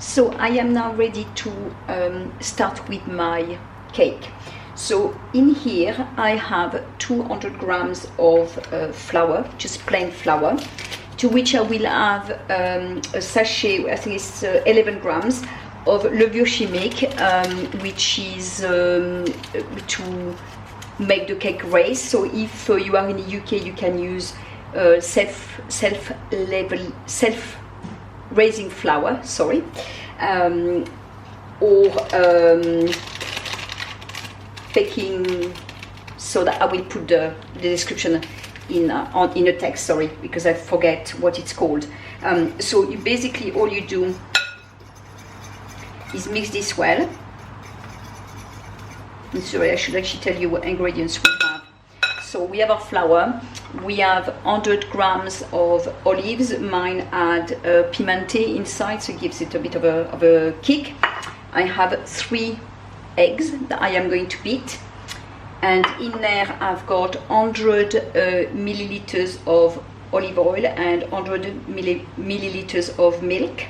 So I am now ready to start with my cake. So in here I have 200 grams of flour, just plain flour, to which I will have a sachet, I think it's 11 grams of levure chimique, which is to make the cake raise. So if you are in the UK, you can use self-raising flour, sorry, or baking soda. I will put the description in the text, sorry, because I forget what it's called. So you basically, all you do is mix this well. Sorry, I should actually tell you what ingredients we have. So we have our flour, we have 100 grams of olives. Mine add pimente inside, so it gives it a bit of a kick. I have 3 eggs that I am going to beat, and in there I've got 100 milliliters of olive oil and 100 milliliters of milk.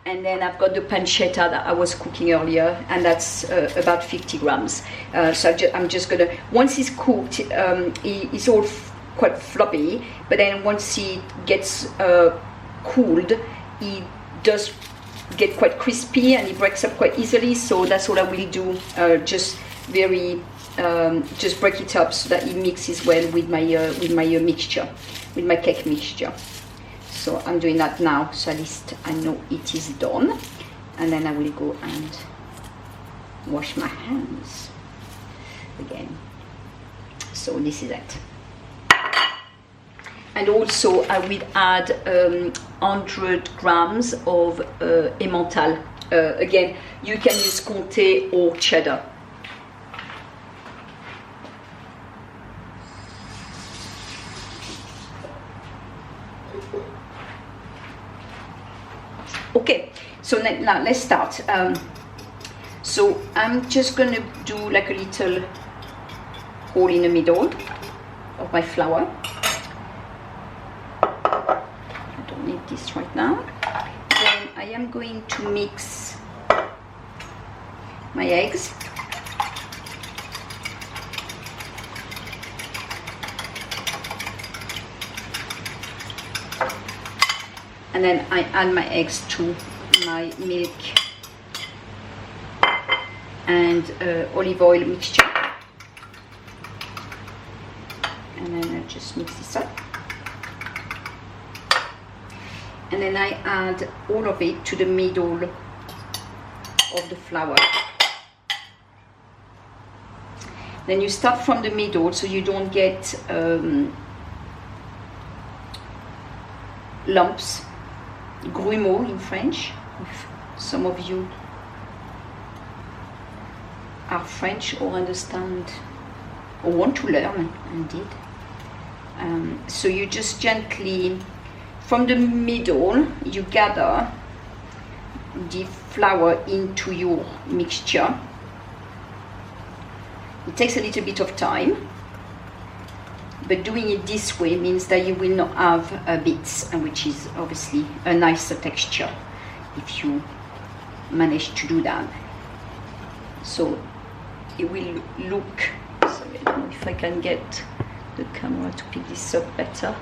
And then I've got the pancetta that I was cooking earlier, and that's about 50 grams. So I'm just gonna, once it's cooked, it's all quite floppy, but then once it gets cooled, it does get quite crispy and it breaks up quite easily. So that's all I will do, just break it up so that it mixes well with my mixture, with my cake mixture. So I'm doing that now, so at least I know it is done. And then I will go and wash my hands again. So this is it. And also I will add 100 grams of Emmental. Again, you can use Comte or cheddar. Okay, so now let's start. So I'm just going to do like a little hole in the middle of my flour. I don't need this right now. Then I am going to mix my eggs. And then I add my eggs to my milk and olive oil mixture. And then I just mix this up. And then I add all of it to the middle of the flour. Then you start from the middle so you don't get lumps. Grumeaux in French, if some of you are French or understand or want to learn, indeed. So you just gently, from the middle, you gather the flour into your mixture. It takes a little bit of time, but doing it this way means that you will not have bits, which is obviously a nicer texture if you manage to do that. So it will look, sorry, I don't know if I can get the camera to pick this up better.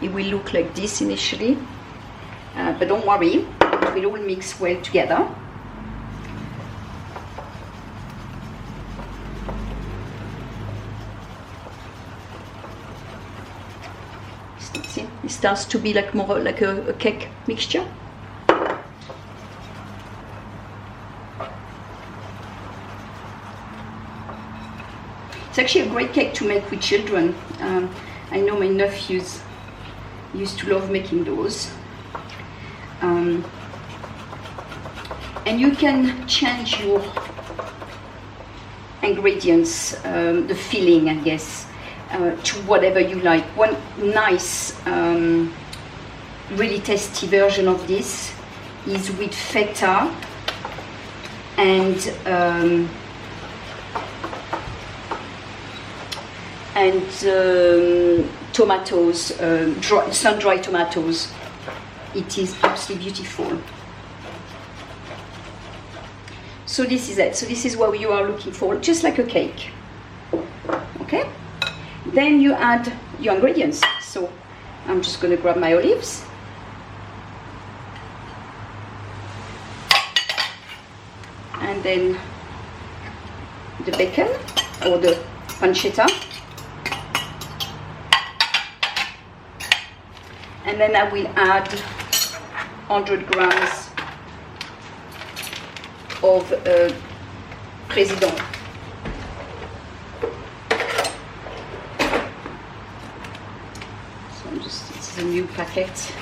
It will look like this initially, but don't worry, it will all mix well together. It starts to be like more like a cake mixture. It's actually a great cake to make with children. I know my nephews used to love making those. And you can change your ingredients, the filling, I guess, to whatever you like. One nice, really tasty version of this is with feta and tomatoes, sun-dried tomatoes. it is absolutely beautiful. So this is it. So this is what you are looking for, just like a cake. Okay? Then you add your ingredients. So I'm just going to grab my olives. And then the bacon or the pancetta. And then I will add 100 grams of Président. So this is a new packet.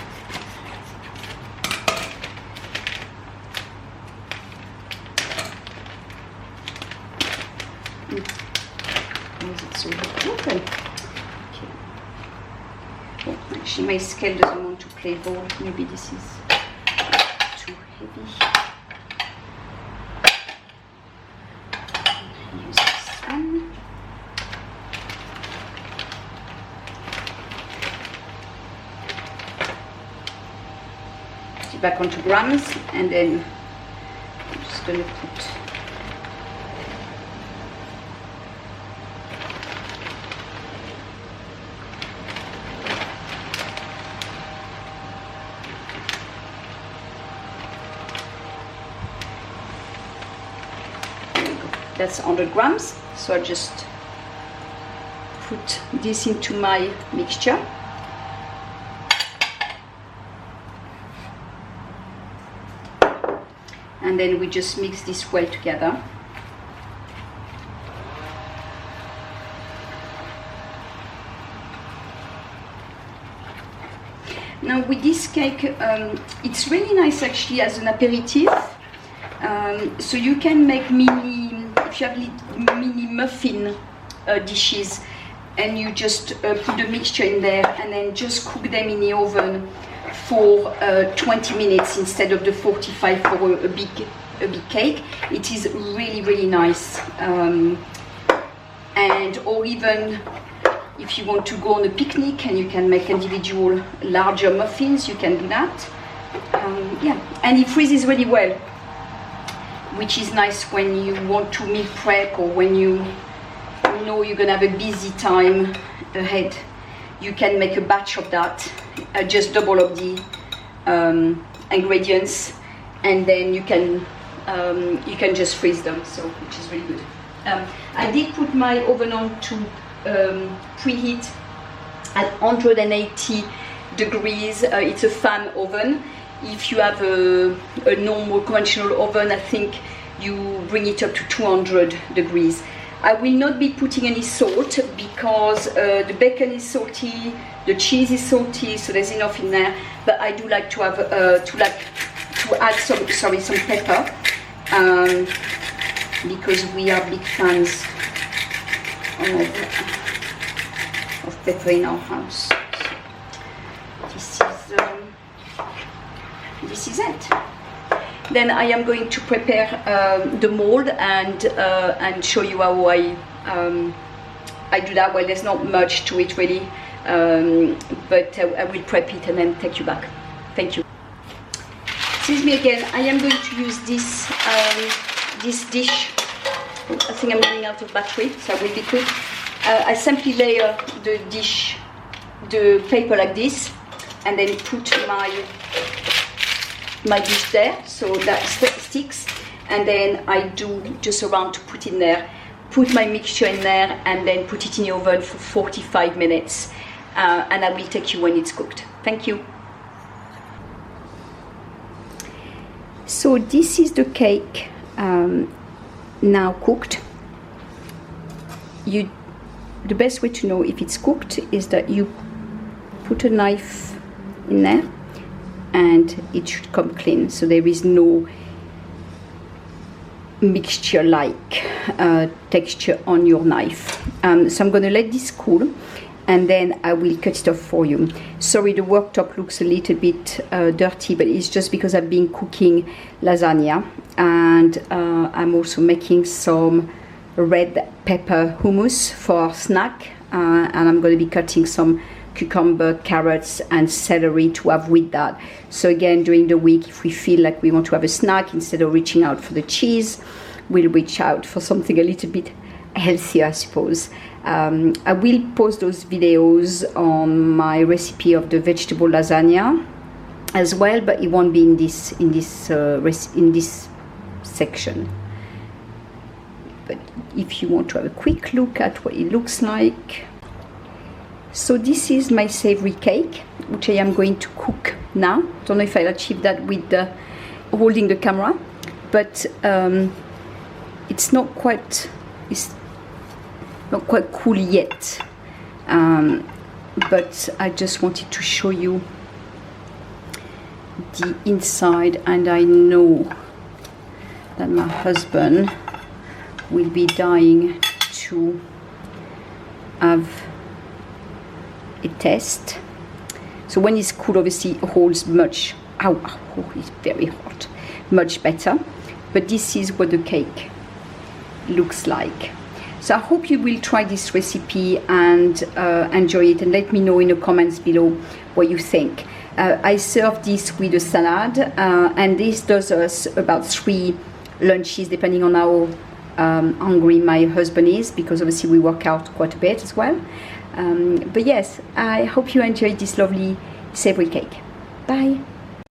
Why is it so open? Okay. Oh, actually my scale doesn't want to play ball. Maybe this is too heavy. Use this one. Put it back onto grams, and then I'm just going to put that's 100 grams, so I just put this into my mixture. And then we just mix this well together. Now with this cake, it's really nice actually as an aperitif. So you can make mini, if you have mini muffin dishes, and you just put the mixture in there and then just cook them in the oven for 20 minutes instead of the 45 for a big cake. It is really nice. And or even if you want to go on a picnic and you can make individual larger muffins, you can do that. Yeah, and it freezes really well, which is nice when you want to meal prep or when you know you're gonna have a busy time ahead. You can make a batch of that, just double up the ingredients, and then you can just freeze them, so which is really good. I did put my oven on to preheat at 180 degrees. It's a fan oven. If you have a normal conventional oven, I think you bring it up to 200 degrees. I will not be putting any salt because the bacon is salty, the cheese is salty, so there's enough in there. But I do like to have to add some pepper because we are big fans of pepper in our house. So this is it. Then I am going to prepare the mold and show you how I do that. Well, there's not much to it really, but I will prep it and then take you back. Thank you. This is me again. I am going to use this this dish. I think I'm running out of battery, so I will be quick. I simply layer the dish, the paper like this, and then put my dish there, so that sticks, and then I do just around to put in there, put my mixture in there, and then put it in the oven for 45 minutes, and I will take you when it's cooked. Thank you. So this is the cake now cooked. The best way to know if it's cooked is that you put a knife in there and it should come clean, so there is no mixture like texture on your knife. So I'm going to let this cool and then I will cut it off for you. Sorry, the worktop looks a little bit dirty, but it's just because I've been cooking lasagna, and I'm also making some red pepper hummus for our snack, and I'm going to be cutting some cucumber, carrots and celery to have with that. So again, during the week, if we feel like we want to have a snack, instead of reaching out for the cheese, we'll reach out for something a little bit healthier, I suppose. I will post those videos on my recipe of the vegetable lasagna as well, but it won't be in this section. But if you want to have a quick look at what it looks like. So this is my savory cake, which I am going to cook now. Don't know if I'll achieve that with holding the camera, but it's not quite cool yet. But I just wanted to show you the inside, and I know that my husband will be dying to have a test. So when it's cool, obviously it holds much, it's very hot, much better. But this is what the cake looks like. So I hope you will try this recipe and enjoy it, and let me know in the comments below what you think. I serve this with a salad, and this does us about 3 lunches depending on how hungry my husband is, because obviously we work out quite a bit as well. But yes, I hope you enjoyed this lovely savory cake. Bye.